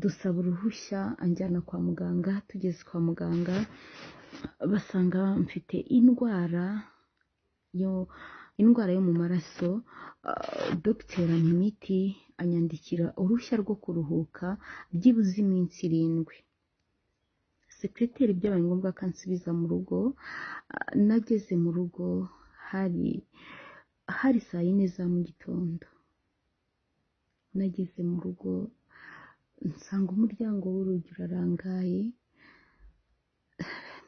dusaba uruhushya anjyana kwa muganga. Tugeze kwa muganga basanga mfite indwara yo mu maraso. Dogiteri ampa imiti, anyandikira uruhushya rwo kuruhuka byibuze iminsi 7. Sekreteri byabaye ngombwa ko ansubiza mu rugo. Nageze mu rugo hari saa 4 za mu gitondo. Nageze mu rugo nsanga umuryango w'urugi urarangaye.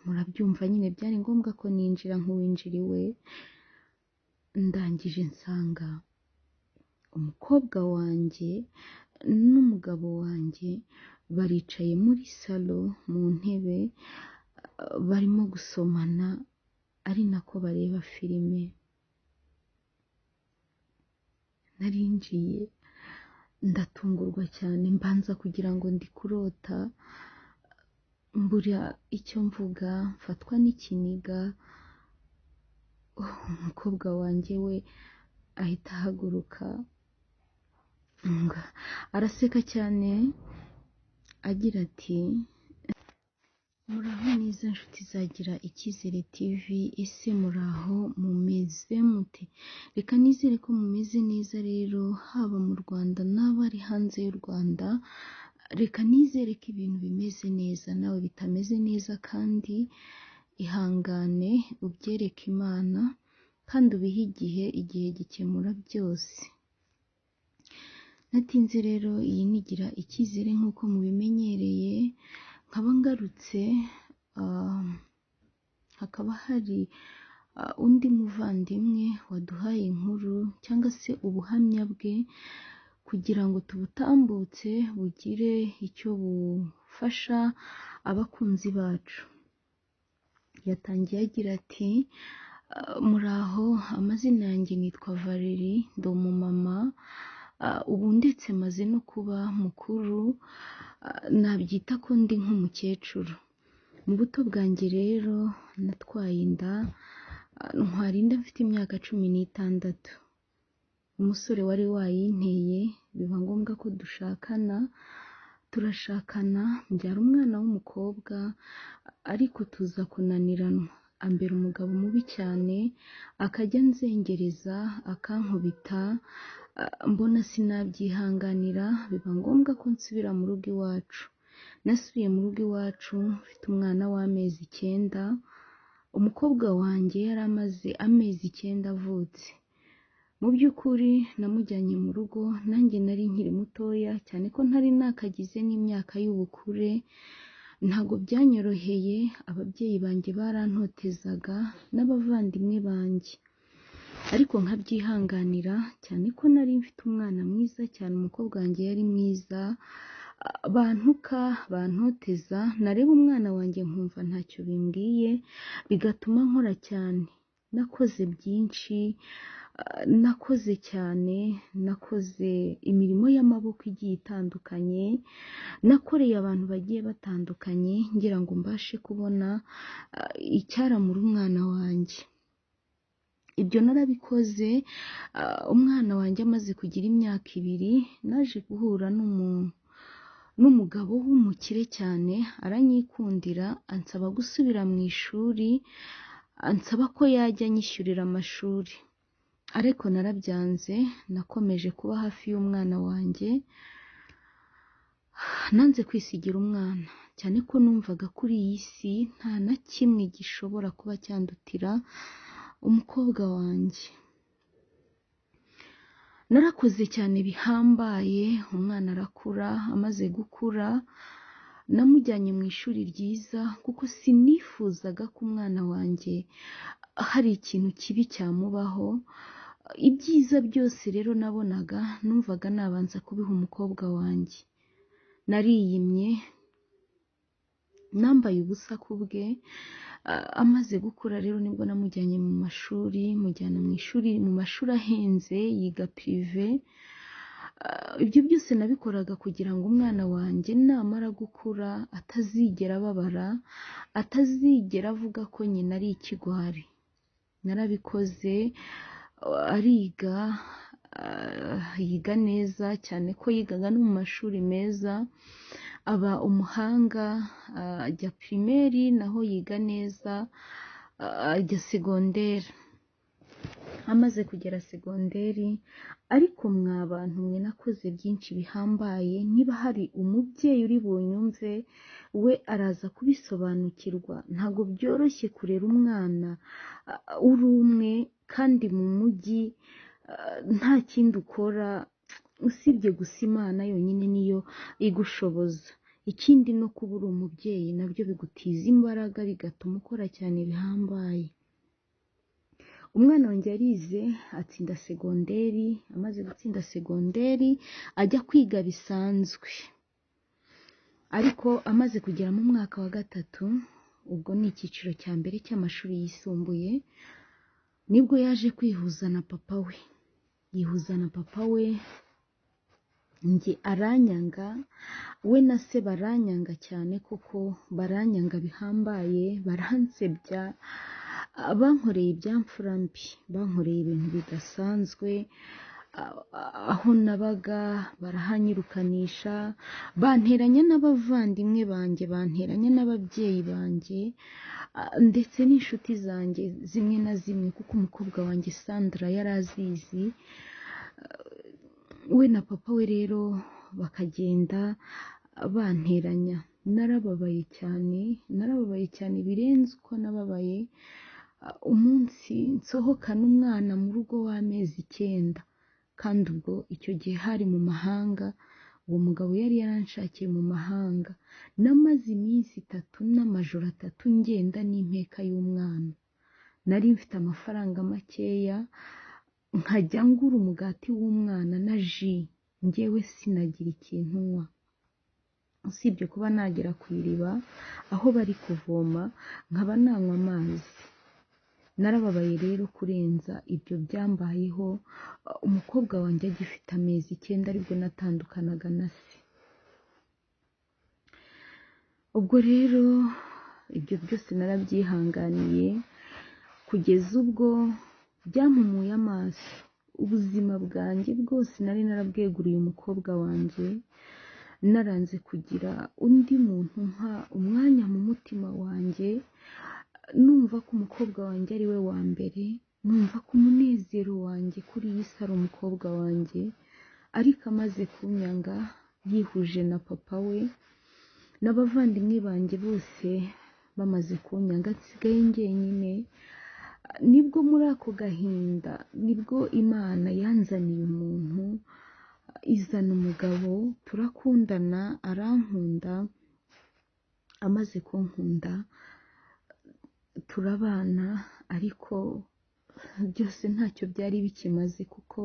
Murabyumva nyine byari ngombwa ko ninjira nk'uwinjiriwe. Ndangije nsanga umukobwa wanjye n'umugabo wanjye baricaye muri salo mu ntebe, barimo gusomana ari nako bareba filime. Narinjiye ndatungurwa cyane, mbanza kugira ngo ndi kurota, mbura icyo mvuga, mfatwa n'ikiniga. Umukobwa wanjye we ahita ahaguruka araseka cyane agira ati, muraho neza nshuti zagira icyizere TV, ese muraho mumeze mute? Reka nizere ko mumeze neza rero, haba mu Rwanda n'abari hanze y'u Rwanda. Reka nizere ko ibintu bimeze neza, nawe bitameze neza kandi ihangane ubyereke Imana kandi ubihe igihe gikemura byose. Natinze rero iyi nigira icyizere nk'uko mubimenyereye, nkaba ngarutse. Hakaba hari undi muvandimwe waduhaye inkuru cyangwa se ubuhamya bwe kugira ngo tubutambutse bugire icyo bufasha abakunzi bacu. Yatangiye agira ati, muraho, amazina yanjye nitwa Valerie, ndi umumama, ubu ndetse maze no kuba mukuru, nabyita ko ndi nk'umukecuru. Mu buto bwanjye rero natwaye inda, ntwara inda mfite imyaka 16. Umusore wari wayinteye biba ngombwa ko turashakana, mbyara umwana w'umukobwa, ariko tuza kunaniranwa. Ambera umugabo mubi cyane, akajya nzengereza, akankubita. Mbona sinabyihanganira, biba ngombwa ko nsubira mu rugo iwacu. Nasubiye mu rugo iwacu mfite umwana w'amezi 9. Umukobwa wanjye yari amaze amezi 9 avutse. Mu by'ukuri namujyanye mu rugo, nanjye nari nkiri mutoya cyane ko ntari nakagize n'imyaka y'ubukure. Ntago byanyoroheye, ababyeyi banjye barantotezaga n'abavandimwe banjye, ariko nkabyihanganira cyane ko nari mfite umwana mwiza cyane. Umukobwa wanjye yari mwiza, bantuka bantoteza, nareba umwana wanjye nkumva ntacyo bimbwiye, bigatuma nkora cyane. Nakoze byinshi, nakoze cyane, nakoze imirimo y'amaboko igiye itandukanye, nakoreye abantu bagiye batandukanye ngira ngo mbashe kubona icyaramura umwana wanjye. Ibyo narabikoze. Umwana wanjye amaze kugira imyaka 2, naje guhura n'umugabo w'umukire cyane, aranyikundira, ansaba gusubira mu ishuri, ansaba ko yajya anyishyurira amashuri, ariko narabyanze. Nakomeje kuba hafi y'umwana wanjye, nanze kwisigira umwana cyane ko numvaga kuri iyi si nta na kimwe gishobora kuba cyandutira umukobwa wanjye. Narakoze cyane bihambaye, umwana arakura. Amaze gukura namujyanye mu ishuri ryiza, kuko sinifuzaga ko umwana wanjye hari ikintu kibi cyamubaho. Ibyiza byose rero nabonaga, numvaga nabanza kubiha umukobwa wanjye. Nariyimye, nambaye ubusa kubwe. Amaze gukura rero nibwo namujyanye mu mashuri, mujyana mu mashuri ahenze, yiga prive. Ibyo byose nabikoraga kugira ngo umwana wanjye namara gukura atazigera ababara, atazigera avuga ko nyina ari ikigwari. Narabikoze, ariga, yiga neza cyane ko yigaga no mu mashuri meza, aba umuhanga, ajya pirimeri naho yiga neza, ajya segonderi. Amaze kugera segonderi, ariko mwa bantu mwe nakoze byinshi bihambaye, niba hari umubyeyi uri bunyumve we araza kubisobanukirwa. Ntabwo byoroshye kurera umwana uri umwe kandi mu mujyi, nta kindi ukora usibye gusa Imana yonyine niyo igushoboza. Ikindi no kuba uri umubyeyi nabyo bigutiza imbaraga bigatuma ukora cyane bihambaye. Umwana wanjye yarize atsinda segonderi, amaze gutsinda segonderi ajya kwiga bisanzwe, ariko amaze kugera mu mwaka wa gatatu, ubwo ni icyiciro cya mbere cy'amashuri yisumbuye, nibwo yaje kwihuza na papa we. Yihuza na papa we, njye aranyanga, we na se baranyanga cyane, kuko baranyanga bihambaye, baransebya, bankoreye ibyamfura mbi, bankoreye ibintu bidasanzwe. Aho nabaga barahanyirukanisha, banteranya n'abavandimwe banjye, banteranya n'ababyeyi banjye, ndetse n'inshuti zanjye zimwe na zimwe, kuko umukobwa wanjye Sandra yari azizi. We na papa we rero bakagenda banteranya. Narababaye cyane birenze uko nababaye. Umunsi nsohokana umwana mu rugo w'amezi 9, kandi ubwo icyo gihe hari mu mahanga, uwo mugabo yari yaranshakiye mu mahanga. Namaze iminsi 3 n'amajoro 3 ngenda n'impeka y'umwana. Nari mfite amafaranga makeya, nkajya ngura umugati w'umwana na ji, njyewe sinagira ikintu nywa, usibye kuba nagera ku iriba aho bari kuvoma nkaba nanywa amazi. Narababaye rero kurenza ibyo byambayeho. Umukobwa wanjye agifite amezi 9 aribwo natandukanaga na se. Ubwo rero ibyo byose narabyihanganiye kugeza ubwo byampumuye amaso. Ubuzima bwanjye bwose nari narabweguriye umukobwa wanjye, naranze kugira undi muntu mpa umwanya mu mutima wanjye, numva ko umukobwa wanjye ari we wa mbere, numva ko umunezero wanjye kuri iyi si ari umukobwa wanjye. Ariko amaze kunyanga, yihuje na papa we n'abavandimwe banjye bose bamaze kunyanga, nsigaye njyenyine. Nibwo muri ako gahinda, nibwo Imana yanzaniye umuntu, izana umugabo, turakundana, arankunda. Amaze kunkunda turabana, ariko byose ntacyo byari bikimaze, kuko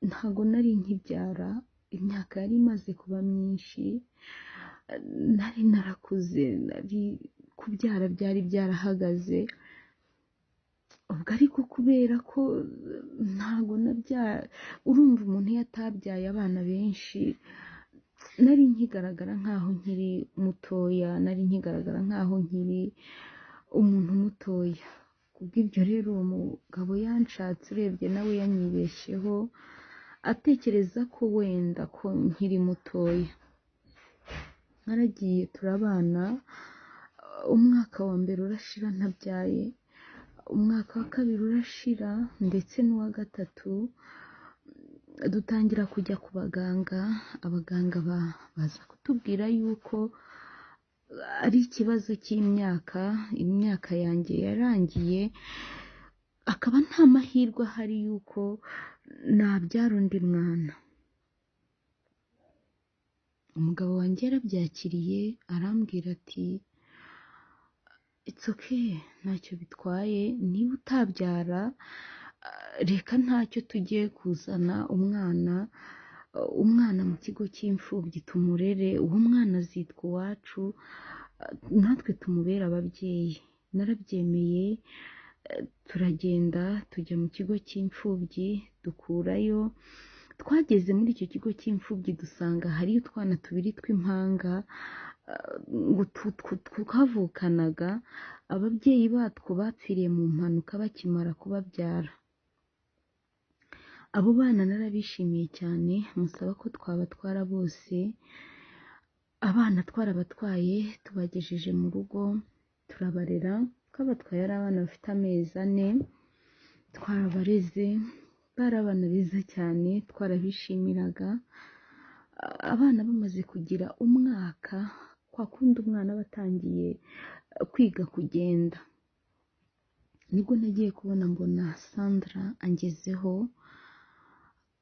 ntago nari nkibyara. Imyaka yari imaze kuba myinshi, nari narakuze, nari kubyara byari byarahagaze. Ubwo ariko kubera ko ntago nabyara, urumva umuntu iyo atabyaye abana benshi, nari nkigaragara nkaho nkiri mutoya, nari nkigaragara nkaho nkiri umuntu mutoya. Kubw'ibyo rero uwo mugabo yanshatse, urebye nawe yanyibeshyeho, atekereza ko wenda ko nkiri mutoya. Naragiye turabana, umwaka wa mbere urashira ntabyaye, umwaka wa kabiri urashira, ndetse n'uwa gatatu dutangira kujya ku baganga. Abaganga baza kutubwira yuko ari ikibazo cy'imyaka, imyaka yanjye yarangiye, akaba nta mahirwe ahari yuko nabyara undi mwana. Umugabo wanjye yarabyakiriye, arambwira ati it's okay, ntacyo bitwaye, niba utabyara reka ntacyo, tugiye kuzana umwana mu kigo cy'imfubyi tumurere, uwo mwana azitwa uwacu, natwe tumubere ababyeyi. Narabyemeye, turagenda tujya mu kigo cy'imfubyi, dukurayo. Twageze muri icyo kigo cy'imfubyi dusanga hari utwana 2 tw'impanga twavukanaga. Ababyeyi batwo bapfiriye mu mpanuka bakimara kubabyara. abo bana narabishimiye cyane, musaba ko twabatwara bose, abana twarabatwaye tubagejeje mu rugo turabarera, twabatwaye ari abana bafite amezi 4, twarabareze, bari abana beza cyane, twarabishimiraga. Abana bamaze kugira umwaka, kwa kundi umwana batangiye kwiga kugenda, nibwo nagiye kubona mbona Sandra angezeho,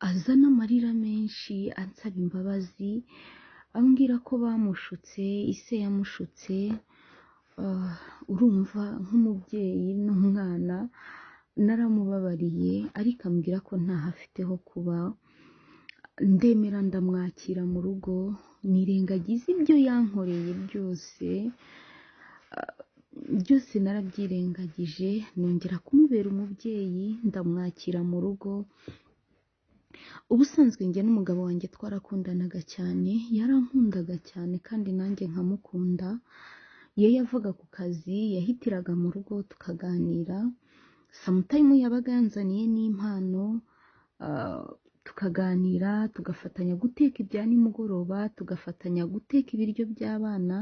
azana amarira menshi ansaba imbabazi, ambwira ko bamushutse, ise yamushutse. Urumva nk'umubyeyi n'umwana naramubabariye, ariko ambwira ko ntahafite ho kuba. Ndemera ndamwakira mu rugo, nirengagiza ibyo yankoreye byose, byose narabyirengagije, nongera kumubera umubyeyi, ndamwakira mu rugo. Ubusanzwe njye n'umugabo wanjye twarakundanaga cyane, yarankundaga cyane kandi nanjye nkamukunda. Iyo yavaga ku kazi yahitiraga mu rugo tukaganira, samutayimu yabaga yanzaniye n'impano, tukaganira, tugafatanya guteka ibya nimugoroba, tugafatanya guteka ibiryo by'abana.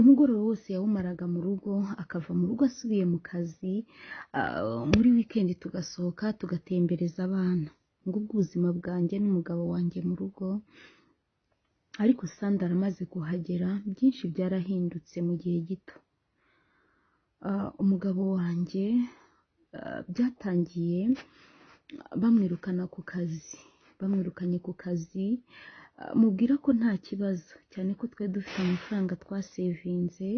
Umugoroba wose yawumaraga mu rugo, akava mu rugo asubiye mu kazi. Muri weekend tugasohoka tugatembereza abana. Ngubwo ubuzima bwanjye n'umugabo wanjye mu rugo. Ariko Sandra amaze kuhagera byinshi byarahindutse mu gihe gito. Umugabo wanjye byatangiye bamwirukana ku kazi, bamwirukanye ku kazi, mubwira ko nta kibazo, cyane ko twe dufite amafaranga twasevinze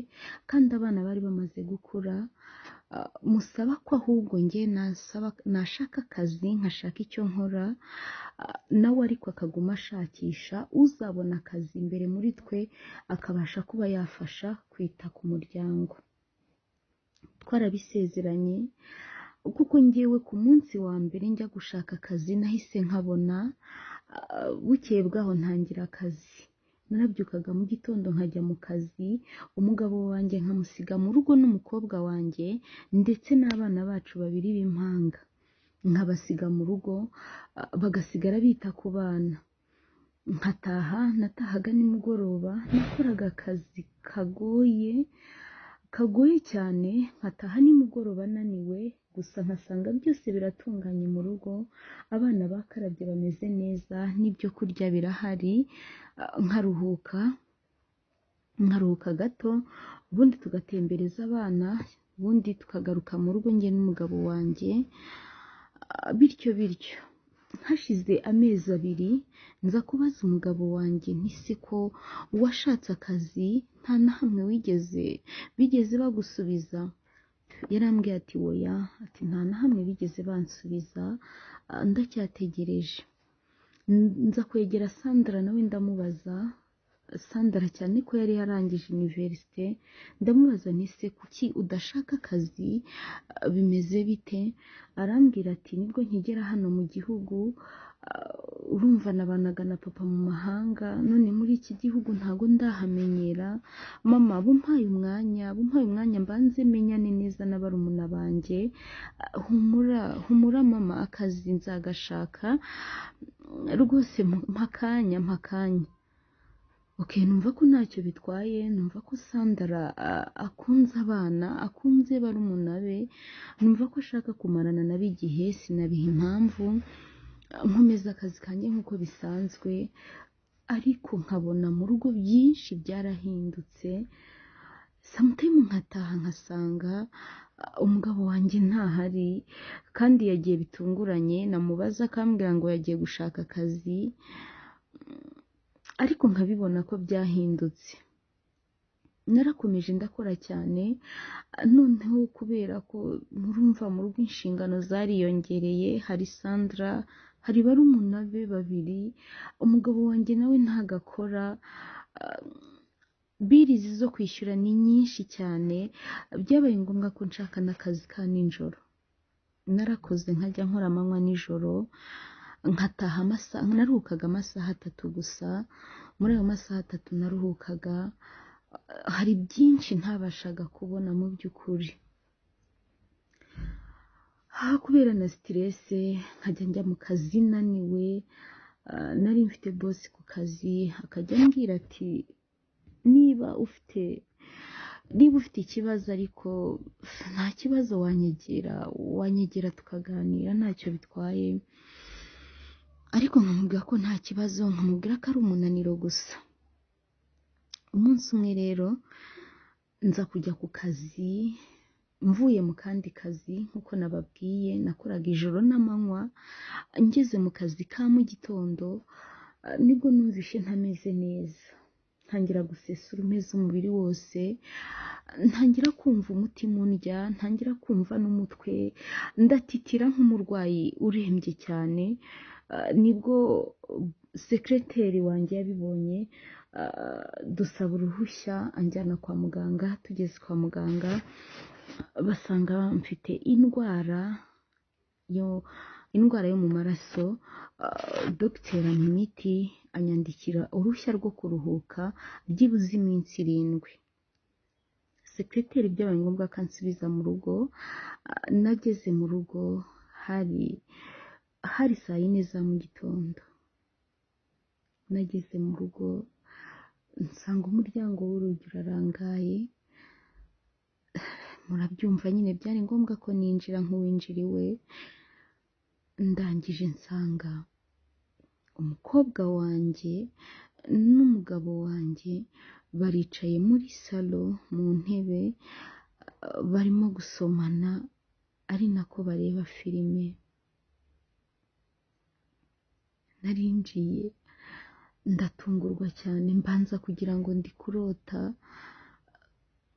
kandi abana bari bamaze gukura. Musaba ko ahubwo njye nashaka akazi, nkashaka icyo nkora, nawe ariko akaguma ashakisha uzabona akazi imbere muri twe, akabasha kuba yafasha kwita ku muryango. Twarabisezeranye, kuko ngewe ku munsi wa mbere njya gushaka akazi nahise nkabona. Bukeye bwaho ntangira akazi, narabyukaga mu gitondo nkajya mu kazi, umugabo wanjye nkamusiga mu rugo n'umukobwa wanjye ndetse n'abana bacu 2 b'impanga, nkabasiga mu rugo, bagasigara bita ku bana. Natahaga nimugoroba, nakoraga akazi kagoye cyane, nkataha nimugoroba naniwe, gusa nkasanga byose biratunganye mu rugo, abana bakarabye bameze neza, n'ibyo kurya birahari. Nkaruhuka gato, ubundi tugatembereza abana, ubundi tukagaruka mu rugo njye n'umugabo wanjye. Bityo hashize amezi 2 nza kubaza umugabo wanjye, ntise ko washatse akazi nta na hamwe bigeze bagusubiza? Yarambwiye ati oya, ati nta na hamwe bigeze bansubiza, ndacyategereje. Nza kwegera Sandra nawe ndamubaza, Sandra cyane ko yari yarangije universite, ndamubaza ntise kuki udashaka akazi, bimeze bite? Arambwira ati nibwo nkigera hano mu gihugu, urumva nabanaga na papa mu mahanga, none muri iki gihugu ntago ndahamenyera. Mama bumpaye umwanya mbanze menyane neza n'abarumuna banjye. Humura mama, akazi nzagashaka rwose, mpakanya. Okay, numva ko ntacyo bitwaye, numva ko Sandra akunze abana, akunze barumuna be, numva ko ashaka kumarana nabo igihe, sinabiha impamvu. Nkomeza akazi kanjye nk'uko bisanzwe, ariko nkabona mu rugo byinshi byarahindutse. Sometimes nkataha nkasanga umugabo wanjye ntahari, kandi yagiye bitunguranye. Namubaza akambwira ngo yagiye gushaka akazi, ariko nkabibona ko byahindutse. Narakomeje ndakora cyane, noneho kubera ko murumva mu rugo inshingano zariyongereye, hari Sandra, hari barumuna be 2, umugabo wanjye nawe ntagakora, birizi zo kwishyura ni nyinshi cyane, byabaye ngombwa ko nshaka n'akazi ka nijoro. Narakoze nkajya nkora amanywa nijoro, nkataha naruhukaga amasaha 3 gusa. Muri ayo masaha 3 naruhukaga, hari byinshi ntabashaga kubona mu by'ukuri. kubera na stress nkajya njya mu kazi naniwe, nari mfite boss ku kazi akajya ambwira ati niba ufite ikibazo ariko nta kibazo wanyegera tukaganira ntacyo bitwaye, ariko nkamubwira ko nta kibazo, nkamubwira ko ari umunaniro gusa. Umunsi umwe rero nza kujya ku kazi, mvuye mu kandi kazi nk'uko nababwiye nakoraga ijoro n'amanywa, ngeze mu kazi ka mu gitondo nibwo numvishe ntameze neza, ntangira gusesura umeze umubiri wose, ntangira kumva umutima undya, ntangira kumva n'umutwe, ndatitira nk'umurwayi urembye cyane. Nibwo sekreteri wanjye yabibonye, dusaba uruhushya anjyana kwa muganga. Tugeze kwa muganga basanga mfite indwara yo mu maraso. Dogiteri ampa imiti, anyandikira uruhushya rwo kuruhuka byibuze iminsi 7. Sekreteri byabaye ngombwa ko ansubiza mu rugo. Nageze mu rugo hari saa 4 za mu gitondo. Nageze mu rugo nsanga umuryango w'urugi urarangaye. Murabyumva nyine byari ngombwa ko ninjira nk'uwinjiriwe. Ndangije nsanga umukobwa wanjye n'umugabo wanjye baricaye muri salo mu ntebe, barimo gusomana ari nako bareba filime. Narinjiye ndatungurwa cyane, mbanza kugira ngo ndi kurota,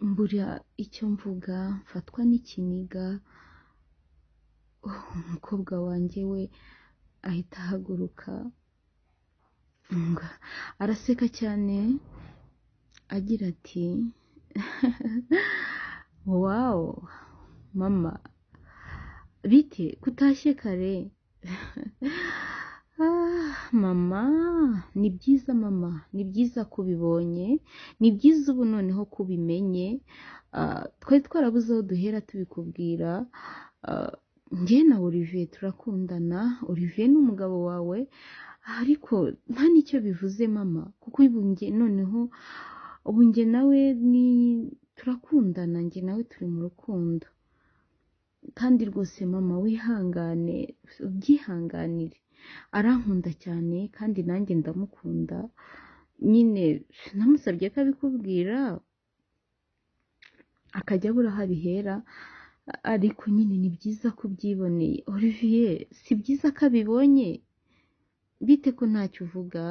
mbura icyo mvuga, mfatwa n'ikiniga. Umukobwa wanjye we ahita ahaguruka araseka cyane agira ati wow mama, bite kutashye kare? Mama, ni byiza mama, ni byiza ko ubibonye, ni byiza ubu noneho ko ubimenye. Twari twarabuze aho duhera tubikubwira. Njye na Olivier turakundana, Olivier ni umugabo wawe, ariko nta n'icyo bivuze mama, kuko ubu njye nawe turakundana, njye nawe turi mu rukundo. Kandi rwose mama wihangane, ubyihanganire, arankunda cyane kandi nanjye ndamukunda. Nyine namusabye ko abikubwira akajya abura aho abihera, ariko nyine ni byiza ko ubyiboneye. Olivier, si byiza ko abibonye? Bite ko ntacyo uvuga?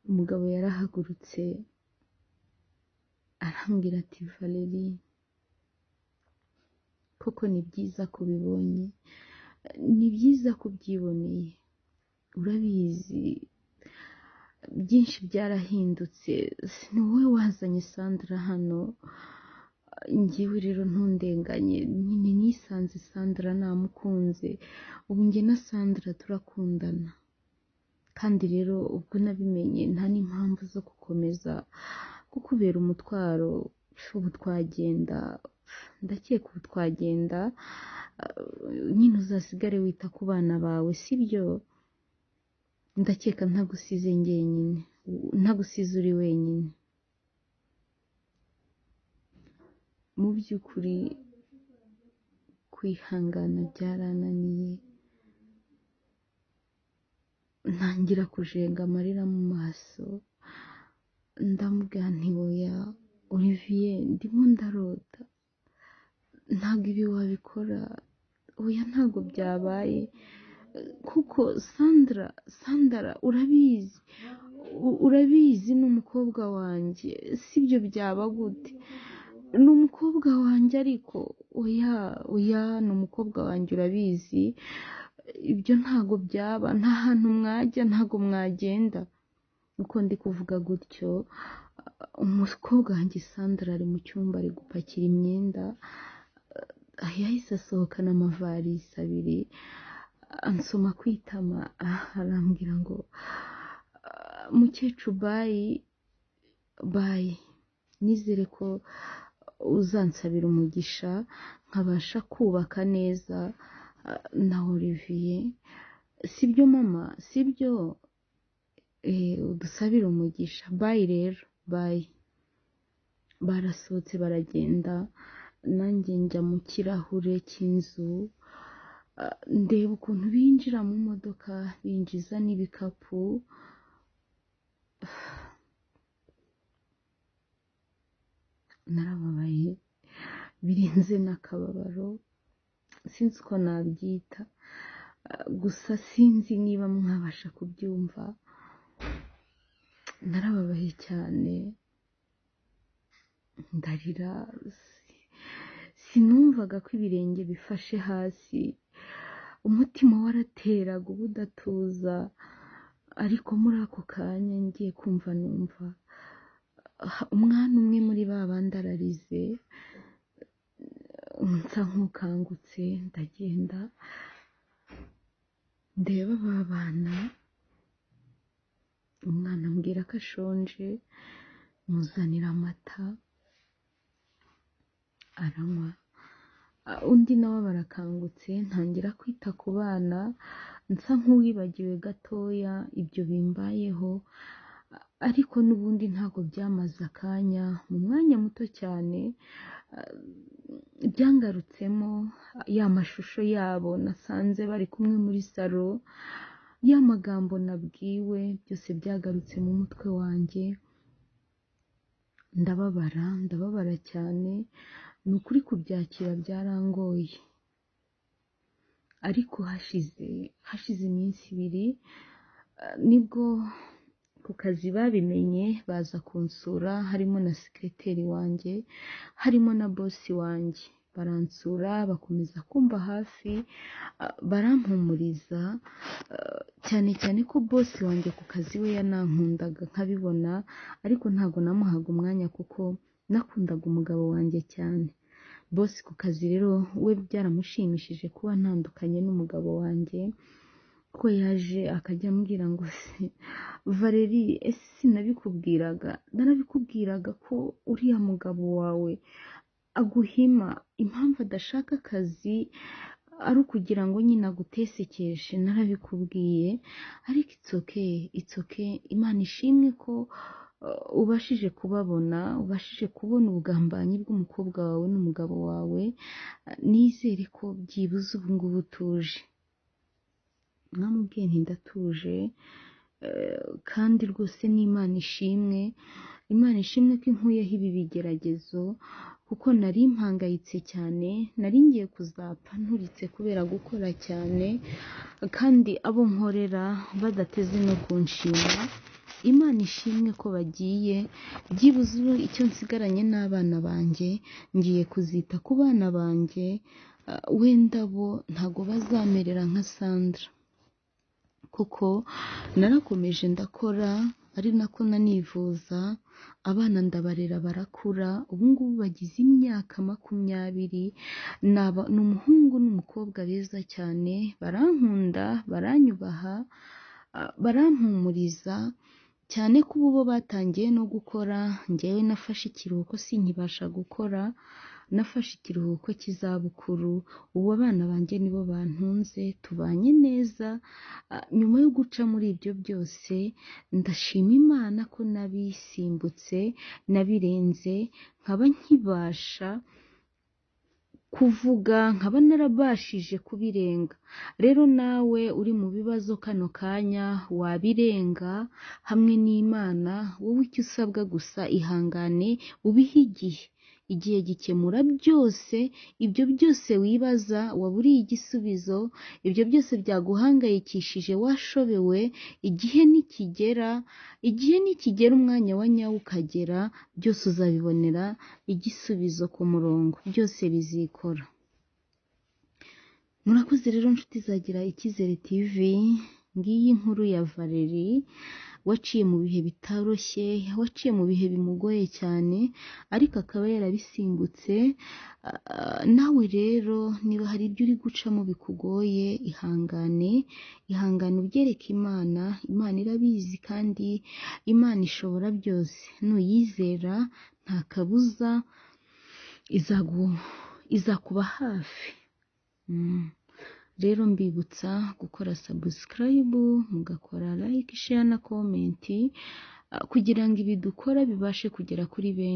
Umugabo yarahagurutse arambwira ati Valerie, koko ni byiza ko ubibonye, ni byiza ko ubyiboneye. Urabizi byinshi byarahindutse, ni wowe wazanye Sandra hano. Njyewe rero ntundenganye, nyine nisanze Sandra namukunze, ubu njye na Sandra turakundana. Kandi rero ubwo nabimenye nta n'impamvu zo gukomeza kukubera umutwaro. Ubu twagenda, ndakeka ubu twagenda, nyine uzasigare wita ku bana bawe, sibyo? Ndakeka ntagusize njyenyine, ntagusize uri wenyine. Mu by'ukuri kwihangana byarananiye, ntangira kujenga amarira mu maso. Ndamubwira nti oya Olivier, ndimo ndarota, ntabwo ibi wabikora, oya ntabwo byabaye, kuko Sandra urabizi ni umukobwa wanjye, sibyo? Byaba gute? Ni umukobwa wanjye, ariko oya ni umukobwa wanjye, urabizi ibyo ntago byaba, nta hantu mwajya, ntago mwagenda. Uko ndi kuvuga gutyo, umukobwa wanjye Sandra ari mu cyumba ari gupakira imyenda. Yahise asohokana amavarisi 2, ansoma kwitama, arambwira ngo mukecuru bayi, nizere ko uzansabira umugisha nkabasha kubaka neza na Olivier. Sibyo mama, sibyo? Udusabire umugisha. Bye rero, bye. Barasohotse baragenda, nanjye njya mu kirahure cy'inzu, ndeba ukuntu binjira mu modoka binjiza n'ibikapu. Narababaye birenze n'akababaro, sinzi uko nabyita, gusa sinzi niba mwabasha kubyumva. Narababaye cyane, ndarira, sinumvaga ko ibirenge bifashe hasi, umutima warateraga ubudatuza, ariko muri ako kanya ngiye kumva numva umwana umwe muri ba bandi ararize, nsa nk'ukangutse, ndagenda ndeba ba bana, umwana ambwira ko ashonje, muzanira amata aranywa, undi nawe barakangutse, ntangira kwita ku bana, nsa nk'uwibagiwe gatoya ibyo bimbayeho, ariko n'ubundi ntabwo byamaze akanya, mu mwanya muto cyane byangarutsemo ya mashusho yabo nasanze bari kumwe muri salo, ya magambo nabwiwe byose byagarutse mu mutwe wanjye. Ndababara cyane, ni ukuri kubyakira byarangoye, ariko hashize iminsi 2 nibwo ku kazi babimenye baza kunsura, harimo na sekreteri wanjye, harimo na bosi wanjye, baransura bakomeza kumba hafi, barampumuriza, cyane cyane ko bosi wanjye ku kazi we yanankundaga nkabibona, ariko ntabwo namuhaga umwanya kuko nakundaga umugabo wanjye cyane. Bosi ku kazi rero we byaramushimishije kuba ntandukanye n'umugabo wanjye, ko yaje akajya ambwira ngo se Valerie, ese sinabikubwiraga? Narabikubwiraga ko uriya mugabo wawe aguhima, impamvu adashaka akazi ari ukugira ngo nyine agutesekeshe, narabikubwiye, ariko it's okay, Imana ishimwe ko ubashije kubabona, ubashije kubona ubugambanyi bw'umukobwa wawe n'umugabo wawe, nizere ko byibuze ubu ngubu utuje. Mwamubwiye nti ndatuje, kandi rwose n'Imana ishimwe, Imana ishimwe ko inkuyeho ibi bigeragezo, kuko nari mpangayitse cyane, nari ngiye kuzapfa nturitse kubera gukora cyane, kandi abo nkorera badateze no kunshima. Imana ishimwe ko bagiye, byibuze icyo nsigaranye n'abana banjye, ngiye kuzita ku bana banjye, wenda bo ntago bazamerera nka Sandra, kuko narakomeje ndakora, ari nako nanivuza, abana ndabarera barakura, ubu ngubu bagize imyaka 20, ni umuhungu n'umukobwa beza cyane, barankunda, baranyubaha, barampumuriza cyane ko ubu bo batangiye no gukora. Njyewe nafashe ikiruhuko sinkibasha gukora, nafashe ikiruhuko cy'izabukuru, ubu abana banjye nibo bantunze, tubanye neza. Nyuma yo guca muri ibyo byose, ndashima Imana ko nabisimbutse, nabirenze, nkaba nkibasha kuvuga, nkaba narabashije kubirenga. Rero nawe uri mu bibazo kano kanya wabirenga hamwe n'Imana, wowe icyo usabwa gusa ihangane, ubihe igihe gikemura byose. Ibyo byose wibaza waburiye igisubizo, ibyo byose byaguhangayikishije washobewe, igihe nikigera umwanya wa nyawo ukagera, byose uzabibonera igisubizo ku murongo, byose bizikora. Murakoze rero nshuti zagira Icyizere TV, ngiyi inkuru ya Valerie waciye mu bihe bitoroshye, waciye mu bihe bimugoye cyane, ariko akaba yarabisimbutse. Nawe rero niba hari ibyo uri gucamo bikugoye, ihangane ubyereke Imana. Imana irabizi kandi Imana ishobora byose, nuyizera nta kabuza izakuba hafi. Rero mbibutsa gukora subscribe, mugakora like, share na comment kugira ngo ibi dukora bibashe kugera kuri benshi.